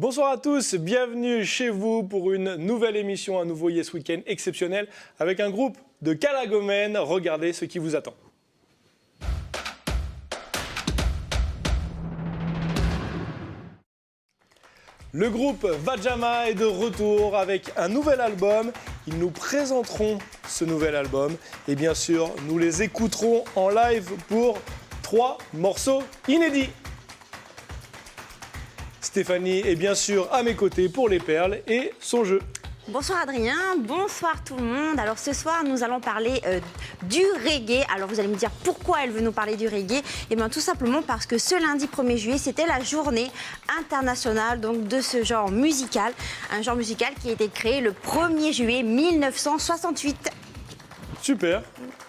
Bonsoir à tous, bienvenue chez vous pour une nouvelle émission, un nouveau Yes Weekend exceptionnel avec un groupe de Calagomène. Regardez ce qui vous attend. Le groupe Vajama est de retour avec un nouvel album. Ils nous présenteront ce nouvel album et bien sûr, nous les écouterons en live pour 3 morceaux inédits. Stéphanie est bien sûr à mes côtés pour les perles et son jeu. Bonsoir Adrien, bonsoir tout le monde. Alors ce soir nous allons parler du reggae. Alors vous allez me dire pourquoi elle veut nous parler du reggae. Eh bien tout simplement parce que ce lundi 1er juillet c'était la journée internationale donc, de ce genre musical. Un genre musical qui a été créé le 1er juillet 1968. Super,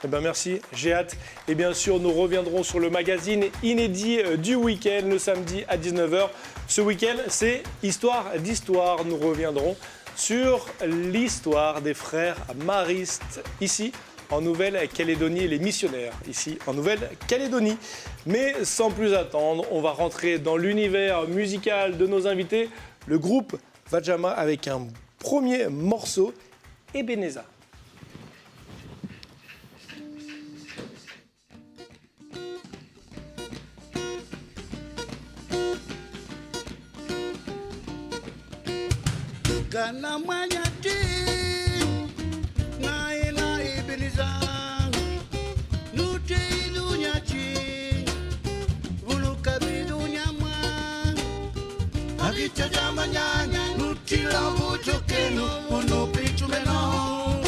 eh ben merci, j'ai hâte. Et bien sûr, nous reviendrons sur le magazine inédit du week-end le samedi à 19h. Ce week-end, c'est Histoire d'Histoire. Nous reviendrons sur l'histoire des frères maristes ici en Nouvelle-Calédonie et les missionnaires ici en Nouvelle-Calédonie. Mais sans plus attendre, on va rentrer dans l'univers musical de nos invités, le groupe Vajama avec un premier morceau, Ebeneza. Kana manyati na ina Ebeneza nuti dunyati uluka bidunyama agicha jamanyanya nuti lambu jokeno uno pichumeno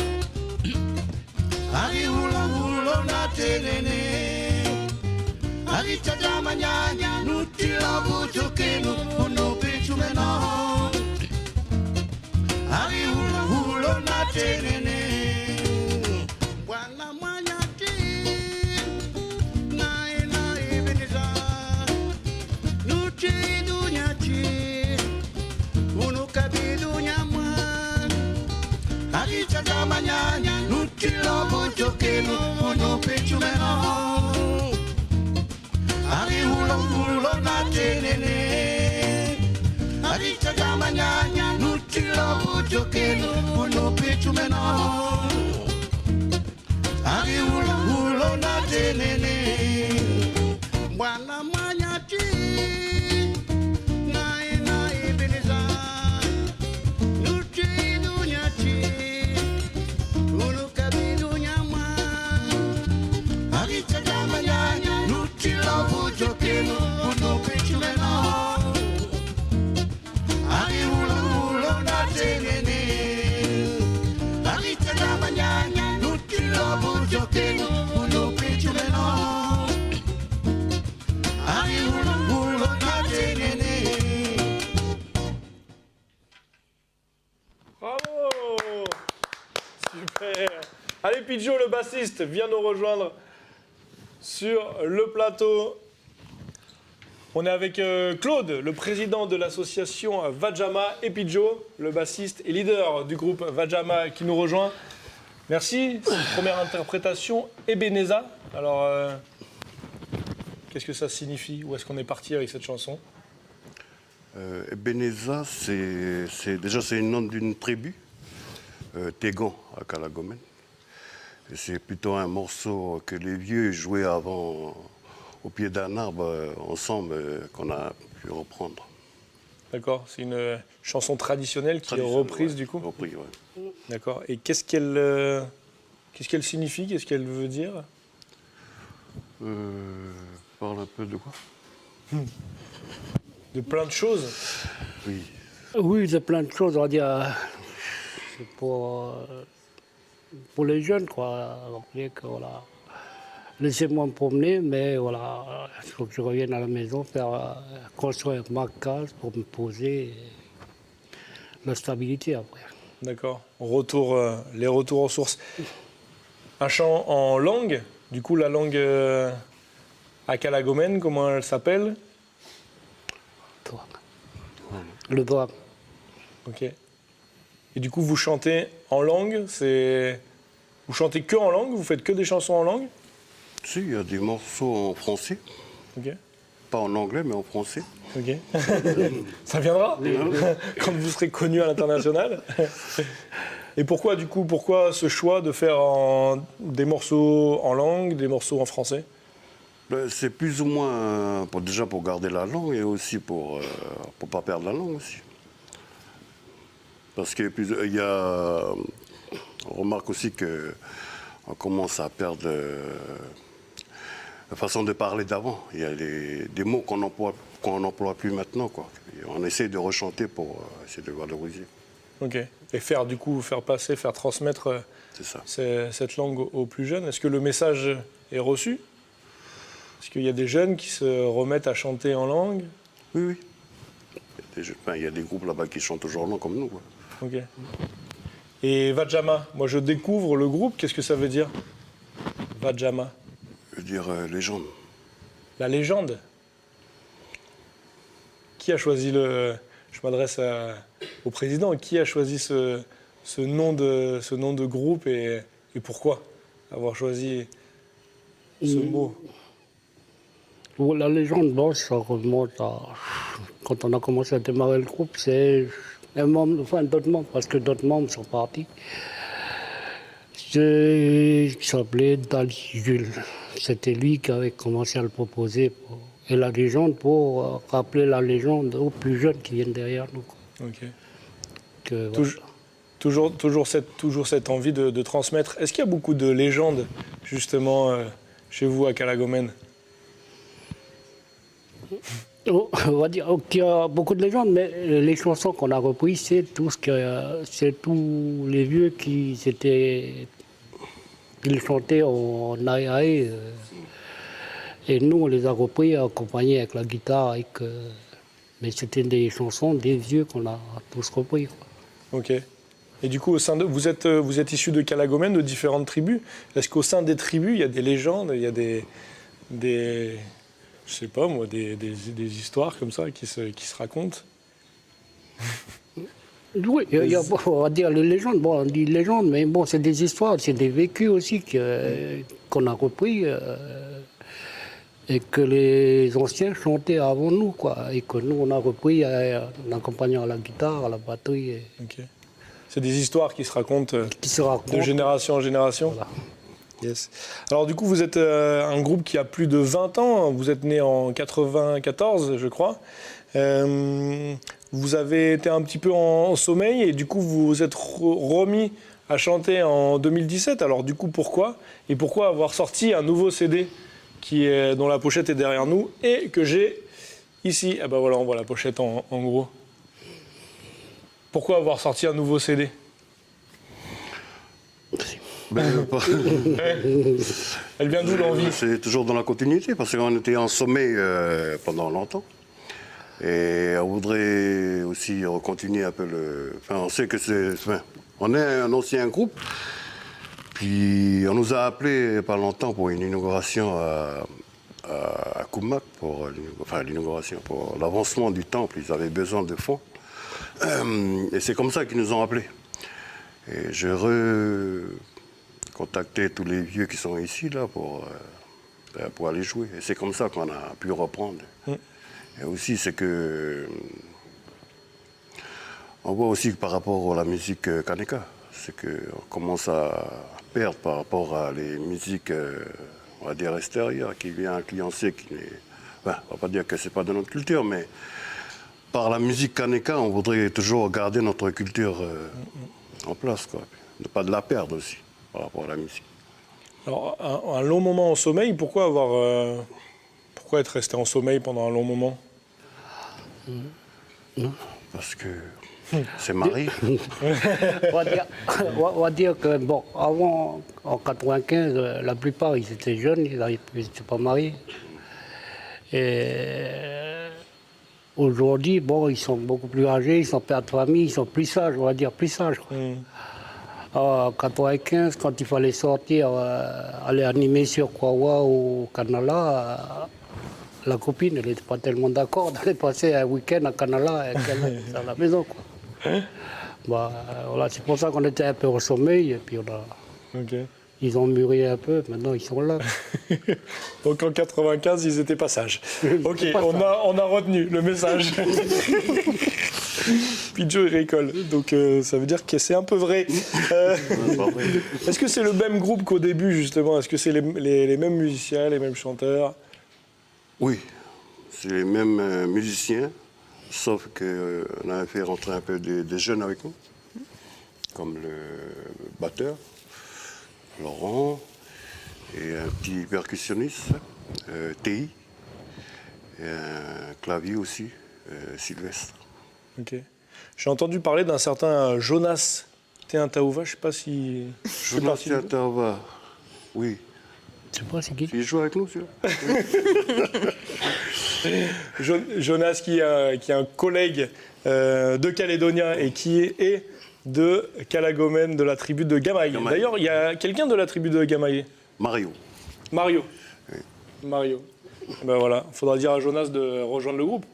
agi hula hulo na tenene agicha jamanyanya nuti lambu jokeno uno pichumeno Ari hulo na tenene Wana manyati na ina Ebeneza Nuti dunyati Unuka bidunyama Ari chaja manyanya Nuti lobo jokeno Uno pechumeno Ari hulo na tenene Ari chaja manyanya Nuti lobo jokeno uno pichumeno Ari hulo na tenene Mwana manyati na ina Ebeneza Nuti dunyati Unuka bidunyama Ari chaja manyanya Nuti lobo jokeno uno pichumeno Ari hulo na tenene Ari chaja manyanya Nuti lobo jokeno uno pichumeno Ari hulo na tenene Bravo! Super! Allez, Pidjo, le bassiste, viens nous rejoindre sur le plateau. On est avec Claude, le président de l'association Vajama, et Pidjo, le bassiste et leader du groupe Vajama qui nous rejoint. Merci. C'est une première interprétation, Ebeneza. Alors, qu'est-ce que ça signifie? Où est-ce qu'on est parti avec cette chanson? Ebeneza, c'est le nom d'une tribu, Tégon à Calagomène. Et c'est plutôt un morceau que les vieux jouaient avant au pied d'un arbre ensemble qu'on a pu reprendre. D'accord, c'est une chanson traditionnelle qui est reprise du coup. Repris, ouais. D'accord. Et qu'est-ce qu'elle signifie? Qu'est-ce qu'elle veut dire? Parle un peu de quoi? De plein de choses. Oui. Oui, c'est plein de choses, on va dire. C'est pour les jeunes, quoi. Rappeler que, voilà, laissez-moi me promener, mais voilà, il faut que je revienne à la maison, construire ma case pour me poser la stabilité après. D'accord. Les retours aux sources. Un chant en langue. Du coup, la langue à Calagomène, comment elle s'appelle? Le drame. Ok. Et du coup, vous chantez en langue, vous chantez que en langue, vous faites que des chansons en langue? Si, il y a des morceaux en français. Ok. pas en anglais, mais en français. Ok. Ça viendra quand vous serez connu à l'international. Et pourquoi, du coup, pourquoi ce choix de faire des morceaux en langue, des morceaux en français? C'est plus ou moins déjà pour garder la langue et aussi pour ne pas perdre la langue aussi. Parce que on remarque aussi qu'on commence à perdre la façon de parler d'avant. Il y a des mots qu'on n'emploie plus maintenant, quoi. Et on essaie de rechanter pour essayer de valoriser. Ok. Et faire passer, faire transmettre C'est ça. cette langue aux plus jeunes. Est-ce que le message est reçu? Est-ce qu'il y a des jeunes qui se remettent à chanter en langue? Oui, oui. Il y a des groupes là-bas qui chantent toujours en langue comme nous, quoi. Ok. Et Vajama, moi je découvre le groupe, qu'est-ce que ça veut dire? Vajama. Je veux dire légende. La légende. Qui a choisi Je m'adresse au président. Qui a choisi ce nom de groupe et pourquoi avoir choisi ce mot? Pour la légende, bon, ça remonte à... Quand on a commencé à démarrer le groupe, c'est d'autres membres, parce que d'autres membres sont partis. Il s'appelait Dali Jules. C'était lui qui avait commencé à le proposer. Et la légende, pour rappeler la légende aux plus jeunes qui viennent derrière nous. Ok. Que, Toujours cette envie de transmettre. Est-ce qu'il y a beaucoup de légendes, justement, chez vous à Calagomène? On va dire qu'il y a beaucoup de légendes, mais les chansons qu'on a reprises, c'est tous les vieux qui ils chantaient en aïe. Et nous, on les a repris, accompagnés avec la guitare. Mais c'était des chansons des vieux qu'on a tous repris, quoi. Ok. Et du coup, vous êtes issus de Calagomène, de différentes tribus. Est-ce qu'au sein des tribus, il y a des légendes, il y a des je sais pas moi, des histoires comme ça qui se racontent? Oui, on va dire les légendes. Bon, on dit légendes, mais bon, c'est des histoires, c'est des vécus aussi qu'on a repris et que les anciens chantaient avant nous, quoi. Et que nous, on a repris en accompagnant à la guitare, à la batterie. Ok. C'est des histoires qui se racontent de de génération en génération. Voilà. Yes. Alors du coup, vous êtes un groupe qui a plus de 20 ans. Vous êtes né en 94, je crois. Vous avez été un petit peu en sommeil et du coup, vous vous êtes remis à chanter en 2017. Alors du coup, pourquoi? Et pourquoi avoir sorti un nouveau CD dont la pochette est derrière nous et que j'ai ici? Ah ben voilà, on voit la pochette en gros. Pourquoi avoir sorti un nouveau CD? Elle vient d'où l'envie? C'est toujours dans la continuité, parce qu'on était en sommeil pendant longtemps. Et on voudrait aussi continuer un peu on sait que on est un ancien groupe. Puis on nous a appelés pas longtemps pour une inauguration à Koumak, pour l'inauguration, pour l'avancement du temple. Ils avaient besoin de fonds. Et c'est comme ça qu'ils nous ont appelés. Et j'ai recontacté tous les vieux qui sont ici là pour aller jouer. Et c'est comme ça qu'on a pu reprendre. Et aussi, c'est que on voit aussi que par rapport à la musique Kaneka, c'est qu'on commence à perdre par rapport à les musiques, on va dire, extérieures, qui vient influencer, on ne va pas dire que c'est pas de notre culture, mais par la musique Kaneka, on voudrait toujours garder notre culture en place, quoi. Ne pas de la perdre aussi, par rapport à la musique. Alors, un long moment en sommeil, pourquoi être resté en sommeil pendant un long moment? Parce que c'est marié. on va dire que, bon, avant, en 95, la plupart, ils étaient jeunes, ils n'étaient pas mariés. Et aujourd'hui, bon, ils sont beaucoup plus âgés, ils sont pères de famille, ils sont plus sages, on va dire, plus sages. En 95, quand il fallait sortir, aller animer sur Kwawa ou Kanala, la copine, elle n'était pas tellement d'accord d'aller passer un week-end à Kanala à la maison, quoi. Voilà, c'est pour ça qu'on était un peu au sommeil et puis on a... Ok. ils ont mûri un peu, maintenant ils sont là. Donc en 95, ils étaient pas sages. Ok, Pas on a retenu le message. Puis Joe, il récolte. Donc ça veut dire que c'est un peu vrai. Est-ce que c'est le même groupe qu'au début, justement? Est-ce que c'est les mêmes musiciens, les mêmes chanteurs? Oui, c'est les mêmes musiciens, sauf qu'on avait fait rentrer un peu des jeunes avec nous, comme le batteur, Laurent, et un petit percussionniste, TI, et un clavier aussi, Sylvestre. Ok. J'ai entendu parler d'un certain Jonas Teuntaouva, je ne sais pas si... Jonas Teuntaouva, oui. Je sais pas c'est qui. Il joue avec nous, celui-là. Jonas qui est un collègue de Calédonien et qui est de Calagomène, de la tribu de Gamaï. Gamaï. D'ailleurs, il y a quelqu'un de la tribu de Gamaï. Mario. Mario. Oui. Mario. Ben voilà, il faudra dire à Jonas de rejoindre le groupe.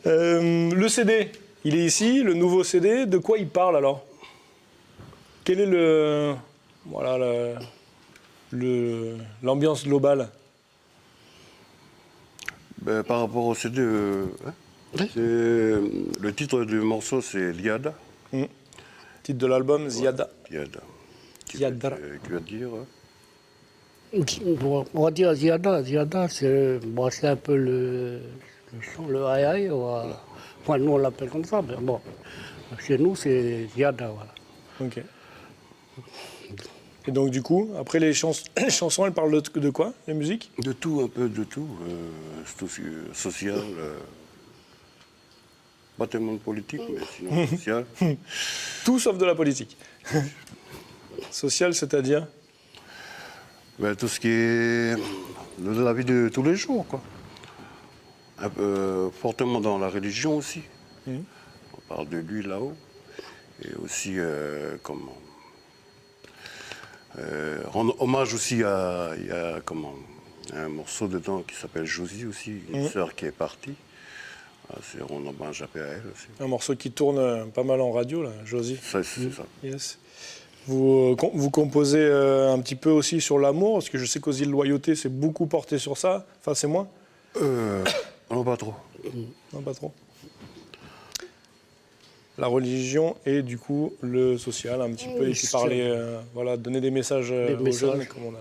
Le CD, il est ici, le nouveau CD. De quoi il parle alors? Quel est l'ambiance globale? Ben, par rapport au CD, le titre du morceau, c'est Liada. Titre de l'album, Ziada. Liada. Ziada. Qui veut dire Bon, on va dire Ziada. Ziada, c'est un peu le chant, le aïe. Enfin, nous, on l'appelle comme ça, mais bon. Chez nous, c'est Ziada, voilà. Ok. Et donc, du coup, après les chansons, elles parlent de quoi, les musiques? De tout, un peu de tout. Social, pas tellement de politique, mais sinon social. Tout sauf de la politique. Social, c'est-à-dire? Ben, tout ce qui est de la vie de tous les jours, quoi. Un peu, fortement dans la religion aussi. On parle de lui là-haut. Et aussi, rendre hommage aussi à, il y a un morceau dedans qui s'appelle Josie aussi, une sœur qui est partie. C'est rendre hommage à elle aussi. Un morceau qui tourne pas mal en radio, là, Josie. Ça, c'est ça. Yes. Vous composez un petit peu aussi sur l'amour, parce que je sais qu'aux îles Loyauté, c'est beaucoup porté sur ça. Enfin, c'est moi. Non, pas trop. Non, pas trop. La religion et du coup le social, un petit peu, et puis parler, donner des messages aux jeunes, comme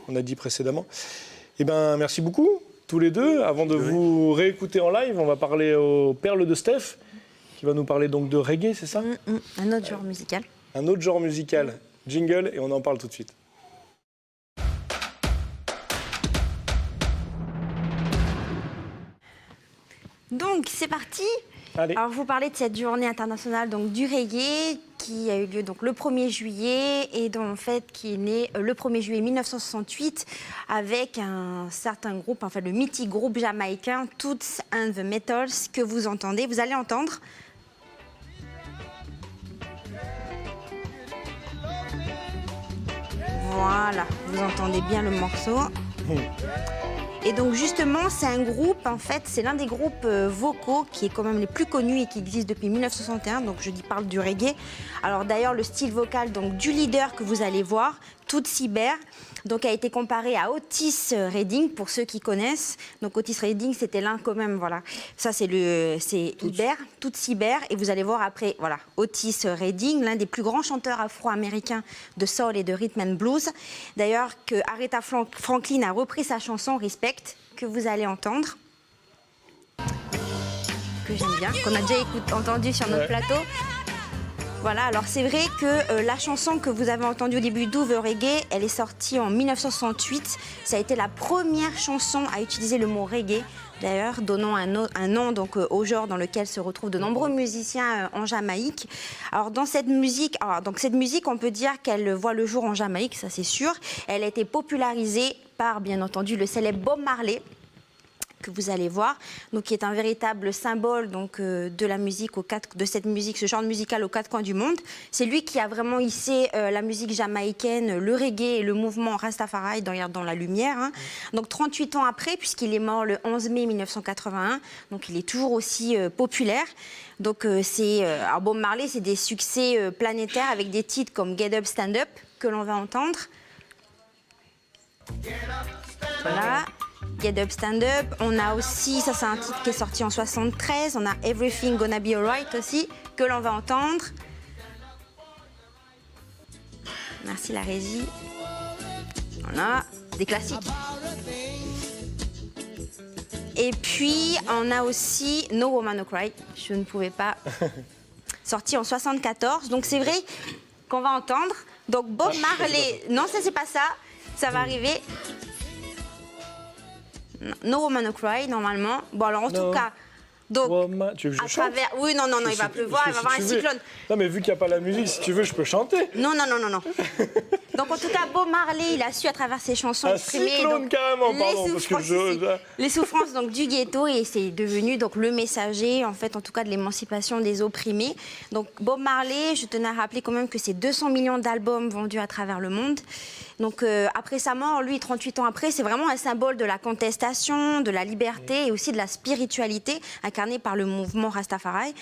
on a dit précédemment. Eh bien, merci beaucoup, tous les deux. Avant de vous réécouter en live, on va parler aux perles de Steph, qui va nous parler donc de reggae, c'est ça? Un autre genre musical. Un autre genre musical. Jingle, et on en parle tout de suite. Donc, c'est parti. Allez. Alors, vous parlez de cette journée internationale donc, du reggae qui a eu lieu donc, le 1er juillet et dont, en fait, qui est né le 1er juillet 1968 avec un certain groupe, enfin le mythique groupe jamaïcain Toots and the Metals que vous entendez. Vous allez entendre. Voilà, vous entendez bien le morceau. Et donc justement, c'est un groupe, en fait, c'est l'un des groupes vocaux qui est quand même les plus connus et qui existe depuis 1961, donc je parle du reggae. Alors d'ailleurs, le style vocal donc, du leader que vous allez voir, Toots Hibbert, donc a été comparé à Otis Redding, pour ceux qui connaissent. Donc Otis Redding, c'était l'un quand même, voilà. Ça, c'est Hibbert, Toots Hibbert, et vous allez voir après, voilà, Otis Redding, l'un des plus grands chanteurs afro-américains de soul et de rhythm and blues. D'ailleurs, que Aretha Franklin a repris sa chanson Respect, que vous allez entendre, que j'aime bien, qu'on a déjà entendu sur notre plateau. Voilà, alors c'est vrai que la chanson que vous avez entendue au début, Do the Reggae, elle est sortie en 1968. Ça a été la première chanson à utiliser le mot reggae, d'ailleurs, donnant un nom donc, au genre dans lequel se retrouvent de nombreux musiciens en Jamaïque. Alors dans cette musique, on peut dire qu'elle voit le jour en Jamaïque, ça c'est sûr. Elle a été popularisée par, bien entendu, le célèbre Bob Marley, que vous allez voir, donc qui est un véritable symbole donc de la musique de cette musique, ce genre musical aux quatre coins du monde. C'est lui qui a vraiment hissé la musique jamaïcaine, le reggae et le mouvement Rastafari dans la lumière. Hein. Donc 38 ans après, puisqu'il est mort le 11 mai 1981, donc il est toujours aussi populaire. Donc Bob Marley, c'est des succès planétaires avec des titres comme Get Up, Stand Up que l'on va entendre. Voilà. Get Up, Stand Up. On a aussi, ça c'est un titre qui est sorti en 73. On a Everything Gonna Be Alright aussi, que l'on va entendre. Merci la régie. Voilà, des classiques. Et puis, on a aussi No Woman No Cry. Je ne pouvais pas. Sorti en 74. Donc c'est vrai qu'on va entendre. Donc Bob Marley. Non, ça c'est pas ça. Ça va arriver. No Woman No Cry, normalement. Bon, alors en tout cas, donc, tu veux que je chante ? Oui, non, il va pleuvoir, il va y avoir un cyclone. Non, mais vu qu'il n'y a pas la musique, si tu veux, je peux chanter. Non. Donc, en tout cas, Bob Marley, il a su, à travers ses chansons, exprimer cyclone, carrément, pardon, parce que les souffrances donc, du ghetto, et c'est devenu donc, le messager, en fait, en tout cas, de l'émancipation des opprimés. Donc, Bob Marley, je tenais à rappeler quand même que c'est 200 millions d'albums vendus à travers le monde. Donc, après sa mort, lui, 38 ans après, c'est vraiment un symbole de la contestation, de la liberté et aussi de la spiritualité incarnée par le mouvement Rastafari.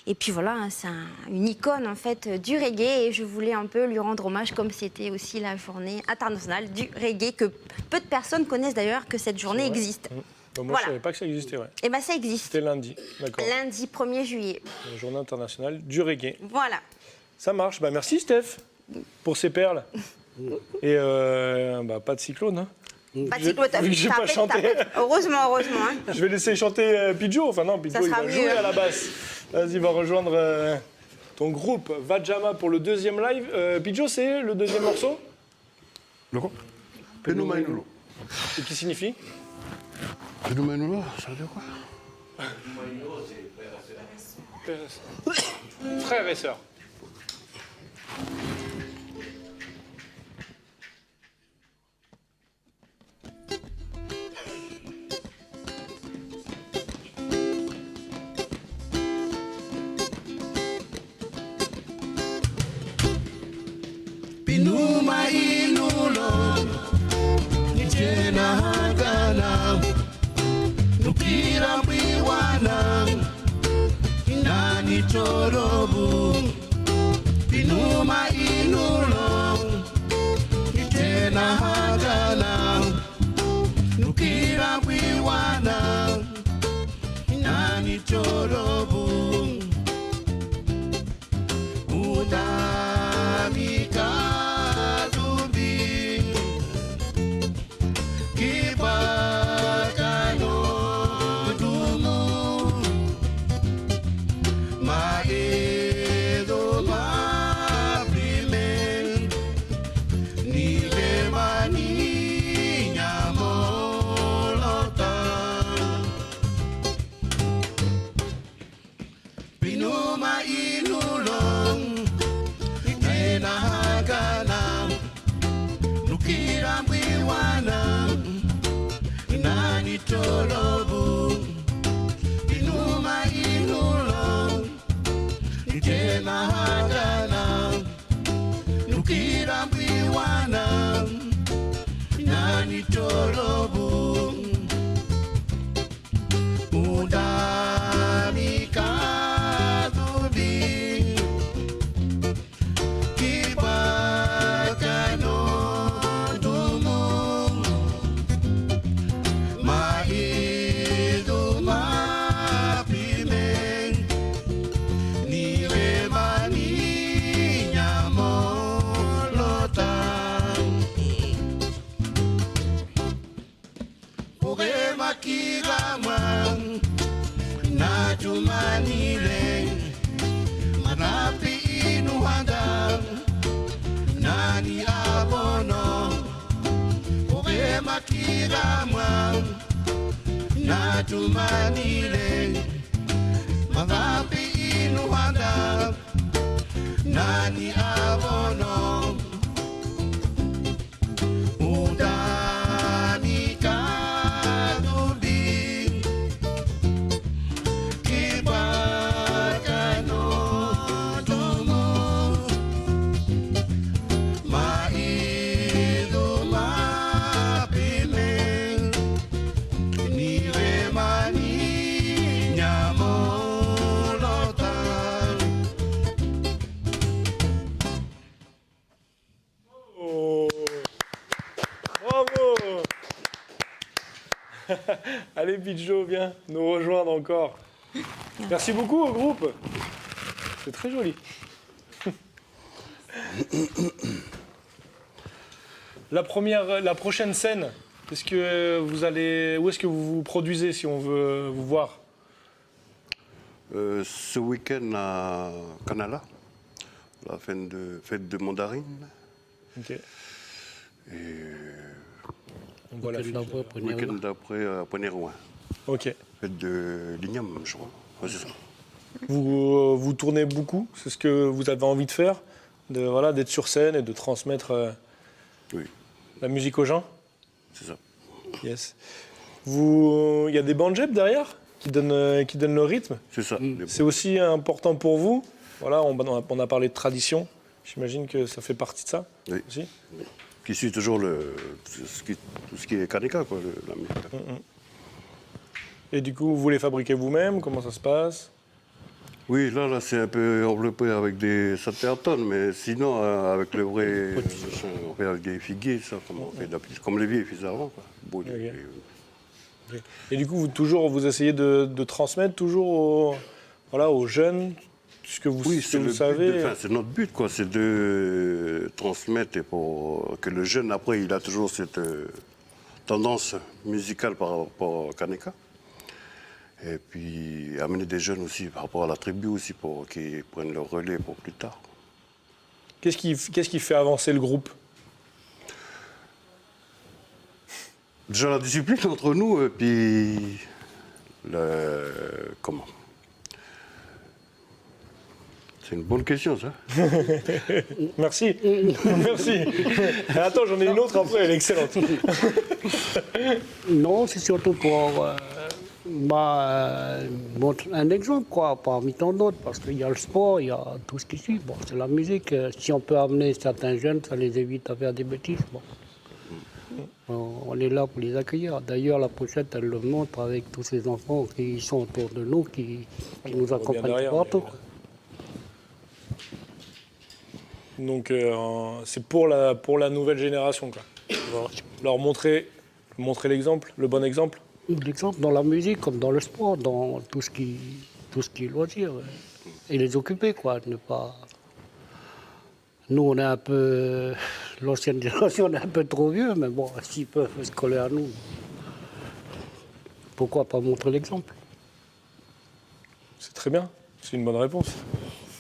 Et puis voilà, hein, c'est une icône en fait du reggae et je voulais un peu lui rendre hommage comme c'était aussi la journée internationale du reggae que peu de personnes connaissent d'ailleurs que cette journée existe. Bon, moi, je ne savais pas que ça existait. Ouais. Et bien, ça existe. C'était lundi, d'accord. Lundi 1er juillet. La journée internationale du reggae. Voilà. Ça marche. Bah, merci, Steph, pour ces perles. Et pas de cyclone. Hein. Pas de cyclone, j'ai pas chanté. Heureusement. Hein. Je vais laisser chanter Pidjo. Enfin, non, Pidjo, il va jouer à la basse. Vas-y, va rejoindre ton groupe Vajama pour le deuxième live. Pidjo, c'est le deuxième morceau ? Le quoi ? Penumainolo. Et qui signifie ? Penumainolo, ça veut dire quoi ? Frères et sœurs. Pinuma inulo Nijena hagana Nukira mbiwana Inani torobu Pinuma inulo Nijena hagana Nukira mbiwana Inani torobu Udamika Tolobu, inuma inulo, nijena hagana, nukira mbiwana, nani tolobu, udamika dubi, kibakano dumu. Najumanile manapi inuhanda nani abono oge makirama najumanile manapi inuhanda nani abono udani kadubi Allez, Pidjo, viens nous rejoindre encore. Merci beaucoup au groupe. C'est très joli. La prochaine scène, où est-ce que vous vous produisez si on veut vous voir? Ce week-end à Canala, la fête de mandarine. Ok. Et Donc voilà. le week-end d'après à Ponerouin. Ok. Fête de l'igname, je crois. Ouais, c'est ça. Vous tournez beaucoup, c'est ce que vous avez envie de faire, d'être sur scène et de transmettre Oui, la musique aux gens. c'est ça. Yes. Il y a des banjets derrière qui donnent le rythme. C'est ça. C'est aussi important pour vous. Voilà, on a parlé de tradition. J'imagine que ça fait partie de ça Oui. aussi. Qui suit toujours tout ce qui est Kaneka, quoi, la musique. Et du coup, vous les fabriquez vous-même? Comment ça se passe? Oui, là, c'est un peu enveloppé avec des satertones, mais sinon, avec le vrai, on fait avec des figuiers, ça, comme on fait d'habitude, comme les vieux faisaient avant, quoi. Beau, Et du coup, vous essayez de transmettre toujours aux jeunes ce que vous, Oui, ce que c'est vous savez. c'est notre but, quoi, c'est de transmettre et pour que le jeune, après, il a toujours cette tendance musicale par rapport à Kaneka. Et puis amener des jeunes aussi par rapport à la tribu aussi pour qu'ils prennent le relais pour plus tard. Qu'est-ce qui fait avancer le groupe? Déjà la discipline entre nous et puis comment? C'est une bonne question, ça. Merci. Merci. Attends, j'en ai une autre après, elle est excellente. Non, c'est surtout pour montrer un exemple, quoi, parmi tant d'autres, parce qu'il y a le sport, il y a tout ce qui suit. Bon, c'est la musique. Si on peut amener certains jeunes, ça les évite à faire des bêtises. Bon. On est là pour les accueillir. D'ailleurs, la pochette, elle le montre avec tous ces enfants qui sont autour de nous, qui nous accompagnent derrière, partout. Donc c'est pour la nouvelle génération, quoi. Leur montrer l'exemple, le bon exemple. L'exemple dans la musique comme dans le sport, dans tout ce qui est loisir. Ouais. Et les occuper, quoi. Ne pas... Nous, on est un peu... L'ancienne génération, on est un peu trop vieux, mais bon, s'ils peuvent se coller à nous, pourquoi pas montrer l'exemple? C'est très bien. C'est une bonne réponse.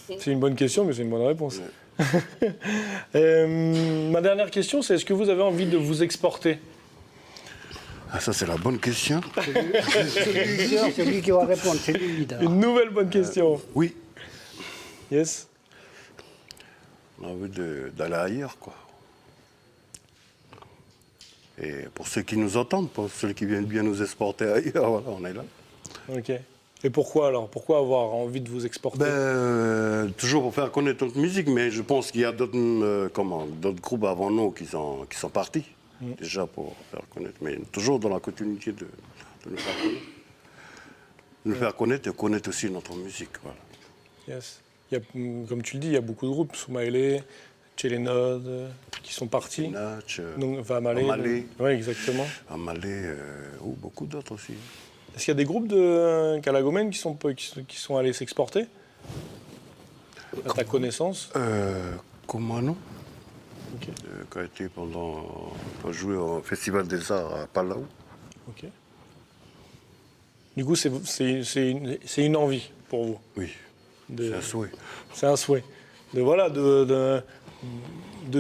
C'est une bonne question, mais c'est une bonne réponse. Ma dernière question, c'est est-ce que vous avez envie de vous exporter? Ah, ça, c'est la bonne question. C'est lui qui va répondre, c'est lui le leader. Une nouvelle bonne question. Oui, Yes. on a envie d'aller ailleurs, quoi. Et pour ceux qui nous entendent, pour ceux qui viennent bien nous exporter ailleurs, voilà, on est là. Ok. Et pourquoi alors? Pourquoi avoir envie de vous exporter? Toujours pour faire connaître notre musique, mais je pense qu'il y a d'autres groupes avant nous qui sont partis, déjà pour faire connaître, mais toujours dans la continuité de nous faire connaître. De nous faire connaître et connaître aussi notre musique. Voilà. Yes. Comme tu le dis, il y a beaucoup de groupes, Soumaëlé, Tchélénode, qui sont partis. Natch, Donc, Amalé. Oui, exactement. Amalé, ou beaucoup d'autres aussi. Est-ce qu'il y a des groupes de Calagomène qui sont allés s'exporter? À ta connaissance? Comment non? Ok. Qui a été a joué au Festival des Arts à Palau. Ok. Du coup, c'est une envie pour vous. Oui, De- c'est un souhait. C'est un souhait. De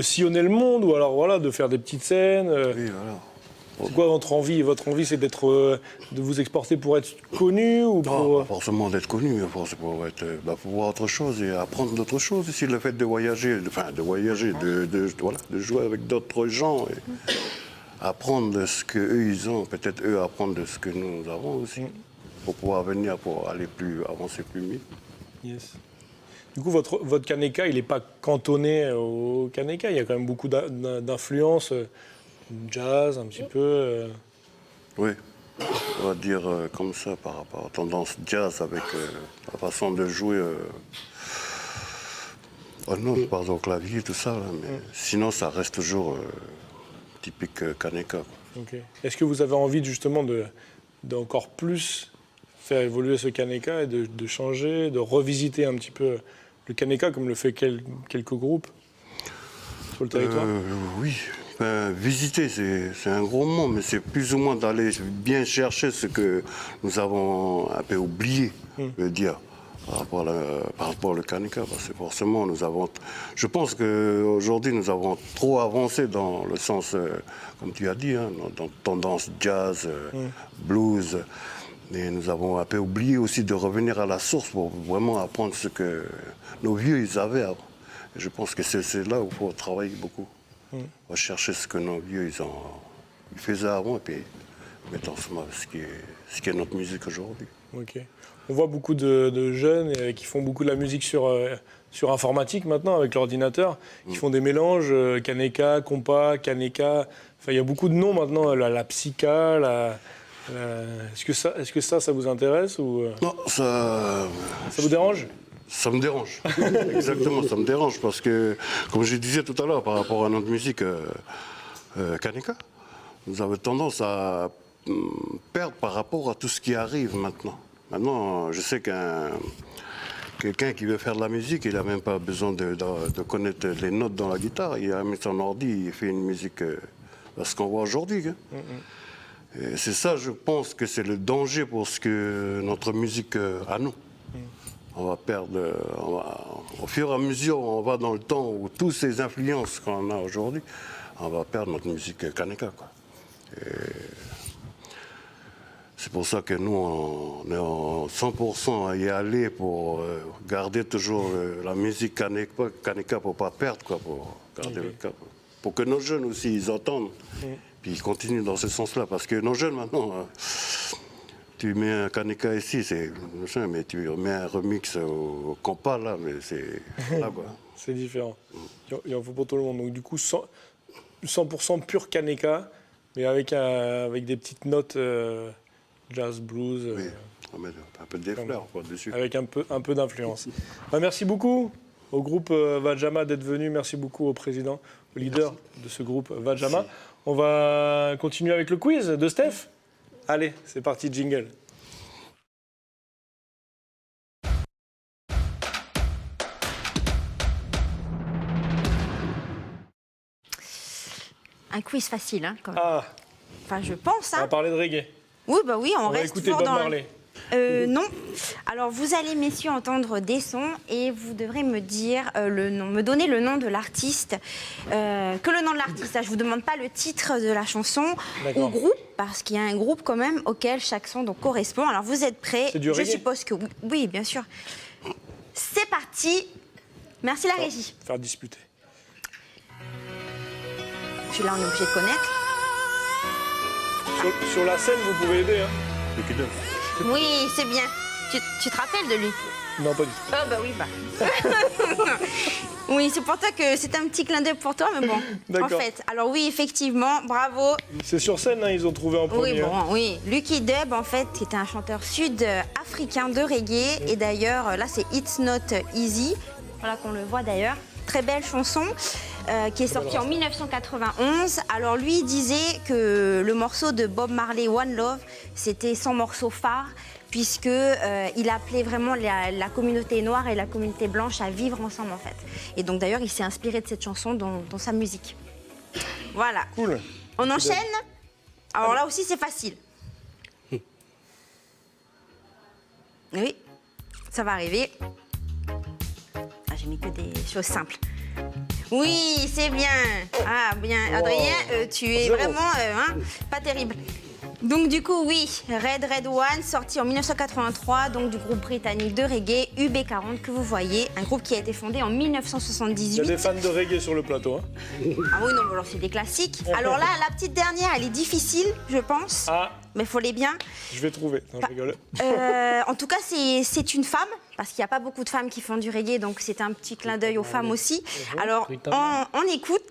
sillonner le monde ou alors voilà, de faire des petites scènes. Oui, voilà. C'est quoi votre envie? Votre envie, c'est de vous exporter pour être connu ou Non, pour... pas forcément d'être connu, mais pour voir autre chose et apprendre d'autres choses. Ici, le fait de voyager, de jouer avec d'autres gens et apprendre de ce qu'eux, ils ont, peut-être eux apprendre de ce que nous avons aussi, pour pouvoir venir, pour aller avancer plus vite. Yes. Du coup, votre Kaneka, il n'est pas cantonné au Kaneka. Il y a quand même beaucoup d'influences, jazz un petit peu. Oui, on va dire comme ça par rapport à tendance jazz avec la façon de jouer. Par le clavier, tout ça, là, mais sinon ça reste toujours typique Kaneka. Ok. Est-ce que vous avez envie justement d'encore plus faire évoluer ce Kaneka et de changer, de revisiter un petit peu le Kaneka comme le fait quelques groupes sur le territoire? Oui, visiter, c'est un gros mot, mais c'est plus ou moins d'aller bien chercher ce que nous avons un peu oublié, je veux dire, par rapport au Kaneka. Parce que forcément, je pense qu'aujourd'hui, nous avons trop avancé dans le sens, comme tu as dit, hein, dans tendance jazz, blues. Et nous avons un peu oublié aussi de revenir à la source pour vraiment apprendre ce que nos vieux ils avaient avant. Et je pense que c'est là où il faut travailler beaucoup. Rechercher ce que nos vieux ils faisaient avant et puis mettre en somme ce qui est notre musique aujourd'hui. Ok. On voit beaucoup de jeunes qui font beaucoup de la musique sur informatique maintenant avec l'ordinateur, qui font des mélanges, Kaneka, compa, Kaneka. Enfin, il y a beaucoup de noms maintenant, la psycha, Est-ce que ça vous intéresse ou... Non, ça vous dérange? Ça me dérange. Exactement, ça me dérange parce que, comme je disais tout à l'heure, par rapport à notre musique Kaneka, nous avons tendance à perdre par rapport à tout ce qui arrive maintenant. Maintenant, je sais quelqu'un qui veut faire de la musique, il n'a même pas besoin de connaître les notes dans la guitare. Il a mis son ordi, il fait une musique, ce qu'on voit aujourd'hui. Hein. C'est ça, je pense que c'est le danger pour notre musique à nous. On va perdre, au fur et à mesure, on va dans le temps où toutes ces influences qu'on a aujourd'hui, on va perdre notre musique Kaneka, quoi. C'est pour ça que nous, on est en 100% à y aller pour garder toujours la musique Kaneka pour ne pas perdre, quoi, pour garder le cap. Pour que nos jeunes aussi, ils entendent. Puis ils continuent dans ce sens-là. Parce que nos jeunes, maintenant, tu mets un Kaneka ici, mais tu mets un remix au compas, là, mais c'est là, quoi. C'est différent. Il en faut pour tout le monde. Donc du coup, 100% pur Kaneka, mais avec des petites notes jazz, blues. Oui, on met un peu de fleurs, quoi, dessus. Avec un peu d'influence. Merci beaucoup au groupe Vajama d'être venu. Merci beaucoup au président, au leader de ce groupe Vajama. Merci. On va continuer avec le quiz de Steph. Allez, c'est parti, jingle. Un quiz facile, hein, quand même. Ah. Enfin, je pense. Hein. On va parler de reggae. Oui, bah oui, on reste écouter toujours Bob dans Marley. Non. Alors, vous allez, messieurs, entendre des sons et vous devrez me dire me donner le nom de l'artiste. Que le nom de l'artiste. Je ne vous demande pas le titre de la chanson ou groupe, parce qu'il y a un groupe quand même auquel chaque son donc, correspond. Alors, vous êtes prêts? C'est du reggae? Je suppose que oui. Oui, bien sûr. C'est parti. Merci la régie. Faire disputer. Celui-là, on est obligé de connaître. Sur la scène, vous pouvez aider. Hein. Oui, c'est bien. Tu te rappelles de lui? Non, pas du tout. Oh, bah oui, bah. Oui, c'est pour ça que c'est un petit clin d'œil pour toi, mais bon. En fait, alors oui, effectivement, bravo. C'est sur scène, hein, ils ont trouvé en premier. Oui, bon, oui. Lucky Dube, en fait, qui était un chanteur sud-africain de reggae. Et d'ailleurs, là, c'est It's Not Easy. Voilà qu'on le voit d'ailleurs. Très belle chanson. Qui est sorti en 1991. Alors lui disait que le morceau de Bob Marley, One Love, c'était son morceau phare, puisque il appelait vraiment la communauté noire et la communauté blanche à vivre ensemble en fait. Et donc d'ailleurs il s'est inspiré de cette chanson dans sa musique. Voilà. Cool. On enchaîne. Alors là aussi c'est facile. Oui, ça va arriver. Ah, j'ai mis que des choses simples. Oui, c'est bien. Ah, bien. Wow. Adrien, tu es vraiment pas terrible. Donc, du coup, oui, Red One, sorti en 1983, donc du groupe britannique de reggae, UB40, que vous voyez, un groupe qui a été fondé en 1978. Il y a des fans de reggae sur le plateau. Hein. Ah oui, non, alors c'est des classiques. Alors là, la petite dernière, elle est difficile, je pense. Ah. Mais il faut les bien. Je vais trouver. Non, je rigole. En tout cas, c'est une femme, parce qu'il n'y a pas beaucoup de femmes qui font du reggae, donc c'est un petit clin d'œil aux femmes aussi. Alors, on écoute.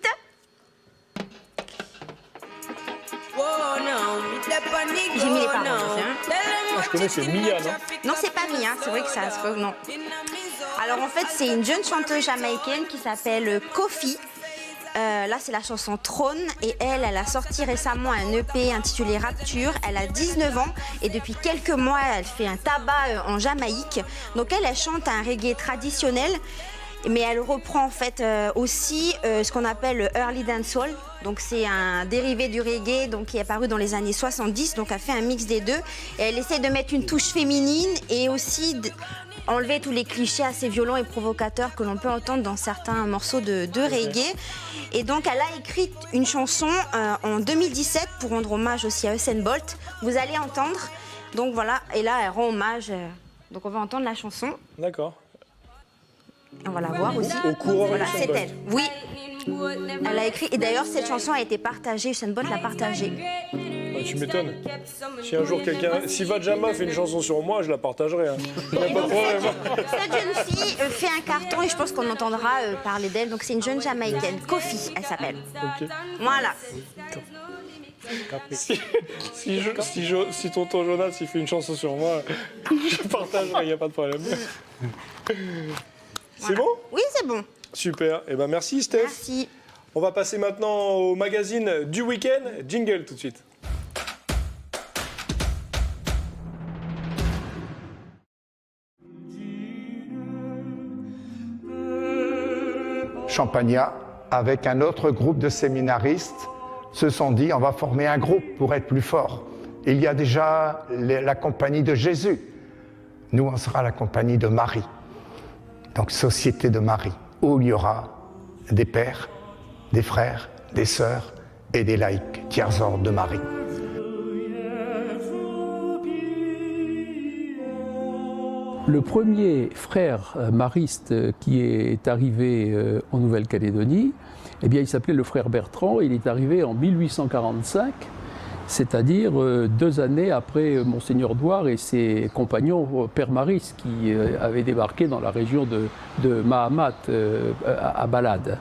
J'ai mis les paroles. Hein. Je connais, c'est Mia, non? Non, c'est pas Mia, c'est vrai que ça se non. Alors en fait, c'est une jeune chanteuse jamaïcaine qui s'appelle Kofi. Là, c'est la chanson Trône. Et elle a sorti récemment un EP intitulé Rapture. Elle a 19 ans et depuis quelques mois, elle fait un tabac en Jamaïque. Donc elle chante un reggae traditionnel. Mais elle reprend en fait aussi ce qu'on appelle le early dancehall. Donc c'est un dérivé du reggae donc, qui est apparu dans les années 70. Donc elle fait un mix des deux. Et elle essaie de mettre une touche féminine et aussi enlever tous les clichés assez violents et provocateurs que l'on peut entendre dans certains morceaux de reggae. Et donc elle a écrit une chanson en 2017 pour rendre hommage aussi à Usain Bolt. Vous allez entendre. Donc voilà, et là elle rend hommage. Donc on va entendre la chanson. D'accord. On va la voir aussi. Au coureur Voilà, Usain c'est Bolt. elle. Oui. Elle a écrit. Et d'ailleurs, cette chanson a été partagée. Usain Bolt l'a partagée. Ah, tu m'étonnes. Si un jour quelqu'un. Si Vajama fait une chanson sur moi, je la partagerai. Hein. Y a pas de problème. Cette jeune fille fait un carton et je pense qu'on entendra parler d'elle. Donc, c'est une jeune Jamaïcaine. Kofi, elle s'appelle. Ok. Voilà. Si tonton Jonas il fait une chanson sur moi, je partagerai, il n'y a pas de problème. C'est bon? Oui, c'est bon. Super. Eh ben merci Steph. Merci. On va passer maintenant au magazine du week-end. Jingle tout de suite. Champagnat, avec un autre groupe de séminaristes, se sont dit on va former un groupe pour être plus fort. Il y a déjà la compagnie de Jésus. Nous, on sera la compagnie de Marie. Donc, Société de Marie, où il y aura des pères, des frères, des sœurs et des laïcs, tiers ordre de Marie. Le premier frère mariste qui est arrivé en Nouvelle-Calédonie, eh bien, il s'appelait le frère Bertrand. Il est arrivé en 1845, c'est-à-dire 2 années après Monseigneur Douard et ses compagnons pères maristes qui avaient débarqué dans la région de Mahamat à Balade.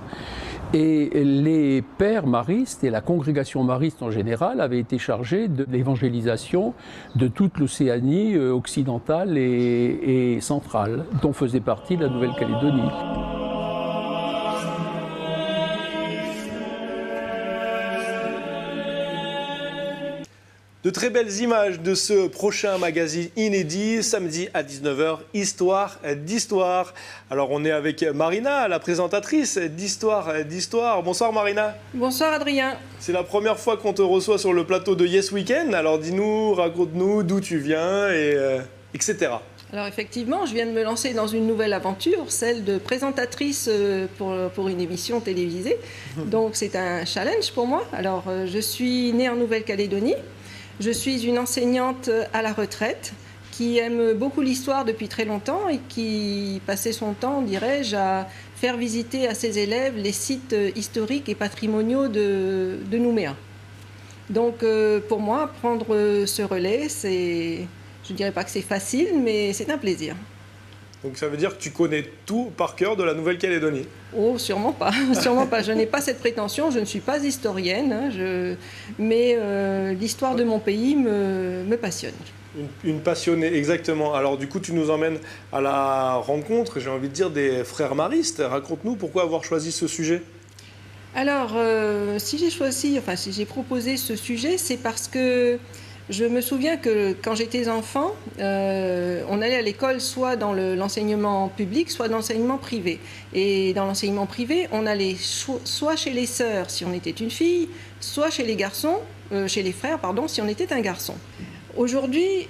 Et les pères maristes et la congrégation mariste en général avaient été chargés de l'évangélisation de toute l'Océanie occidentale et centrale, dont faisait partie la Nouvelle-Calédonie. De très belles images de ce prochain magazine inédit, samedi à 19h, Histoire d'Histoire. Alors on est avec Marina, la présentatrice d'Histoire d'Histoire. Bonsoir Marina. Bonsoir Adrien. C'est la première fois qu'on te reçoit sur le plateau de Yes Weekend. Alors dis-nous, raconte-nous d'où tu viens, etc. Alors effectivement, je viens de me lancer dans une nouvelle aventure, celle de présentatrice pour une émission télévisée. Donc c'est un challenge pour moi. Alors je suis née en Nouvelle-Calédonie. Je suis une enseignante à la retraite qui aime beaucoup l'histoire depuis très longtemps et qui passait son temps, dirais-je, à faire visiter à ses élèves les sites historiques et patrimoniaux de Nouméa. Donc pour moi, prendre ce relais, je ne dirais pas que c'est facile, mais c'est un plaisir. Donc ça veut dire que tu connais tout par cœur de la Nouvelle-Calédonie? Oh, sûrement pas. Sûrement pas. Je n'ai pas cette prétention. Je ne suis pas historienne, hein, mais l'histoire de mon pays me passionne. Une passionnée, exactement. Alors du coup, tu nous emmènes à la rencontre, j'ai envie de dire, des frères maristes. Raconte-nous pourquoi avoir choisi ce sujet. Alors, si j'ai proposé ce sujet, c'est parce que je me souviens que quand j'étais enfant, on allait à l'école soit dans l'enseignement public, soit dans l'enseignement privé. Et dans l'enseignement privé, on allait soit chez les sœurs si on était une fille, soit chez les garçons, chez les frères, pardon, si on était un garçon. Aujourd'hui,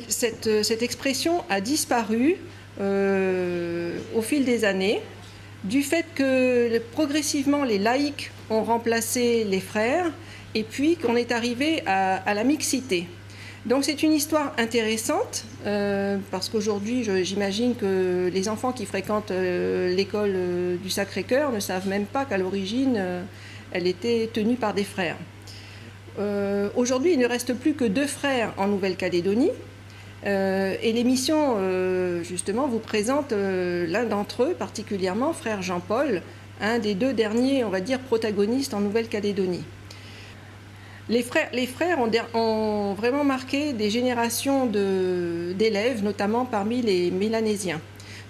cette expression a disparu au fil des années, du fait que progressivement les laïcs ont remplacé les frères, et puis qu'on est arrivé à la mixité. Donc c'est une histoire intéressante, parce qu'aujourd'hui, j'imagine que les enfants qui fréquentent l'école du Sacré-Cœur ne savent même pas qu'à l'origine, elle était tenue par des frères. Aujourd'hui, il ne reste plus que 2 frères en Nouvelle-Calédonie, et l'émission, justement, vous présente l'un d'entre eux, particulièrement, frère Jean-Paul, un des 2 derniers, on va dire, protagonistes en Nouvelle-Calédonie. Les frères ont vraiment marqué des générations d'élèves, notamment parmi les Mélanésiens.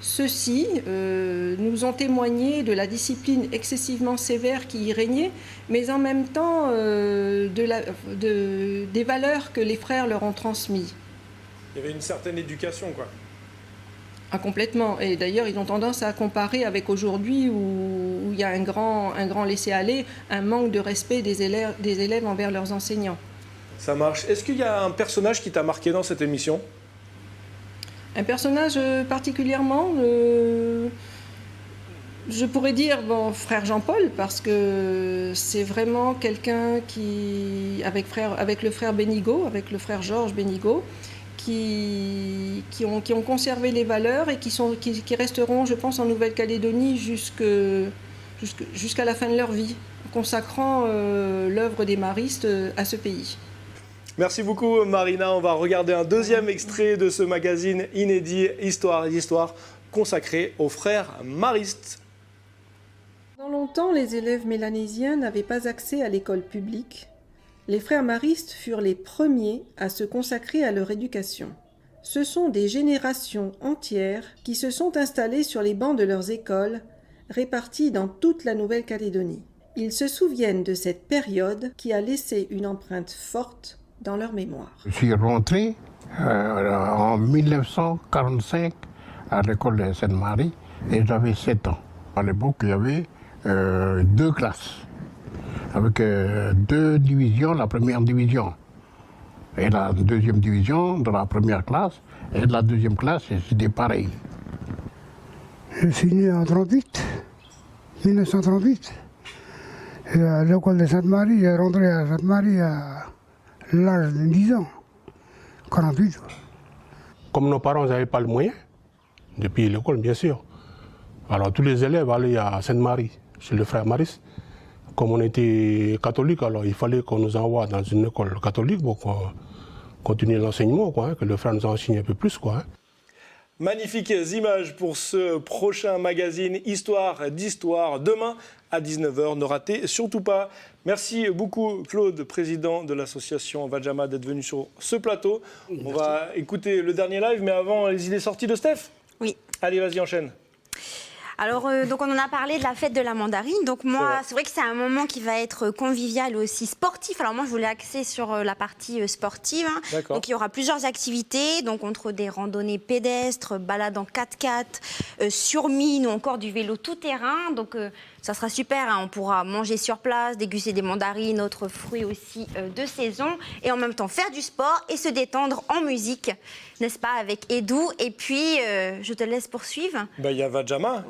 Ceux-ci nous ont témoigné de la discipline excessivement sévère qui y régnait, mais en même temps des valeurs que les frères leur ont transmises. Il y avait une certaine éducation, quoi. Ah, complètement. Et d'ailleurs, ils ont tendance à comparer avec aujourd'hui où il y a un grand laisser-aller, un manque de respect des élèves envers leurs enseignants. Ça marche. Est-ce qu'il y a un personnage qui t'a marqué dans cette émission? Un personnage particulièrement, je pourrais dire frère Jean-Paul, parce que c'est vraiment quelqu'un qui, avec le frère Bénigo, avec le frère Georges Bénigo, qui ont conservé les valeurs et qui resteront, je pense, en Nouvelle-Calédonie jusqu'à la fin de leur vie, consacrant l'œuvre des maristes à ce pays. Merci beaucoup Marina. On va regarder un deuxième extrait de ce magazine inédit Histoire et Histoire consacré aux frères maristes. Pendant longtemps, les élèves mélanésiens n'avaient pas accès à l'école publique. Les frères maristes furent les premiers à se consacrer à leur éducation. Ce sont des générations entières qui se sont installées sur les bancs de leurs écoles, réparties dans toute la Nouvelle-Calédonie. Ils se souviennent de cette période qui a laissé une empreinte forte dans leur mémoire. Je suis rentré en 1945 à l'école de Sainte-Marie et j'avais 7 ans. À l'époque, il y avait 2 classes, avec 2 divisions, la première division et la deuxième division de la première classe, et la deuxième classe, c'était pareil. Je suis né en 1938. Et à l'école de Sainte-Marie, j'ai rentré à Sainte-Marie à l'âge de 10 ans, 48 ans. Comme nos parents n'avaient pas le moyen, depuis l'école bien sûr, alors tous les élèves allaient à Sainte-Marie, chez le frère Maris. Comme on était catholique, alors il fallait qu'on nous envoie dans une école catholique pour continuer l'enseignement, que le frère nous enseigne un peu plus. Magnifiques images pour ce prochain magazine Histoire d'Histoire, demain à 19h. Ne ratez surtout pas. Merci beaucoup Claude, président de l'association Vajama, d'être venu sur ce plateau. Merci. On va écouter le dernier live, mais avant, les idées sorties de Steph. Oui. Allez, vas-y, enchaîne. Alors, donc on en a parlé de la fête de la mandarine. Donc moi, c'est vrai que c'est un moment qui va être convivial et aussi sportif. Alors moi, je voulais axer sur la partie sportive. Donc il y aura plusieurs activités, donc entre des randonnées pédestres, balades en 4x4, sur mine ou encore du vélo tout-terrain. Donc ça sera super, on pourra manger sur place, déguster des mandarines, autres fruits aussi de saison, et en même temps faire du sport et se détendre en musique, n'est-ce pas, avec Edou. Et puis, je te laisse poursuivre. Il y a Vajama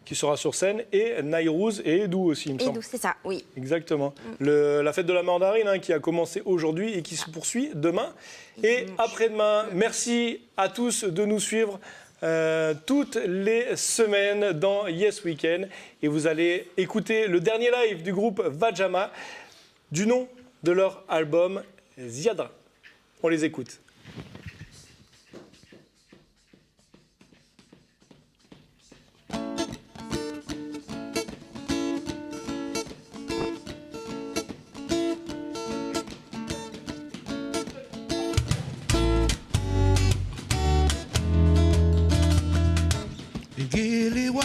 qui sera sur scène, et Nairouz et Edou aussi, il me semble. Edou, c'est ça, oui. Exactement. La fête de la mandarine qui a commencé aujourd'hui et qui se poursuit demain et après-demain. Merci à tous de nous suivre toutes les semaines dans Yes Weekend, et vous allez écouter le dernier live du groupe Vajama du nom de leur album Ziadra. On les écoute. Giliwa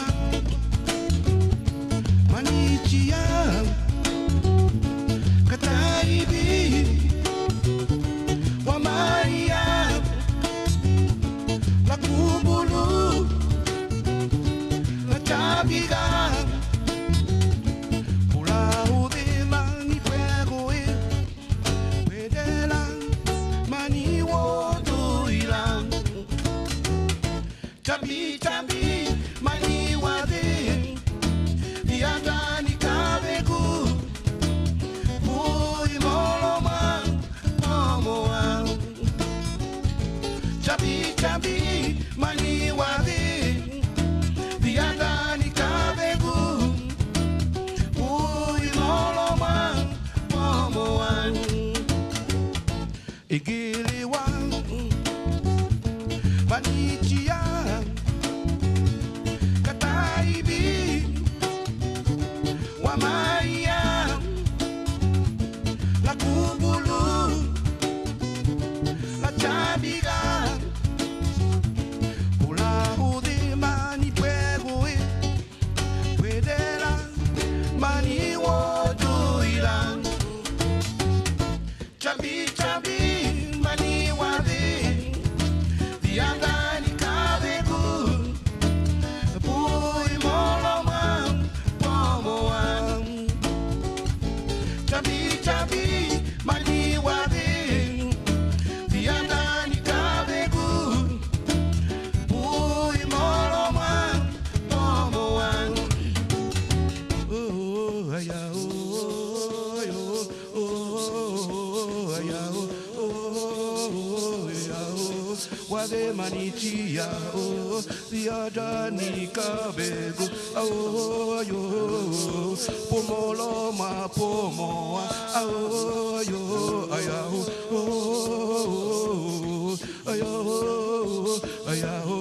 Manichia Kataibi Wamaria La Kubulu La Chabiga Pula de Mani Fuegoe Pedela Mani Wodoila Chabi Chabi Mani wade, viadani kabegu, bui moloma, momoa. Chabi chabi, mani wade, viadani kabegu, bui moloma, momoa. Igiliwa, mani chia. Wamaya La Kubulu La Chabiga Pula wade manitia o diada ni kabego ao yo pomolo ma pomo ao yo ayao ayao ayao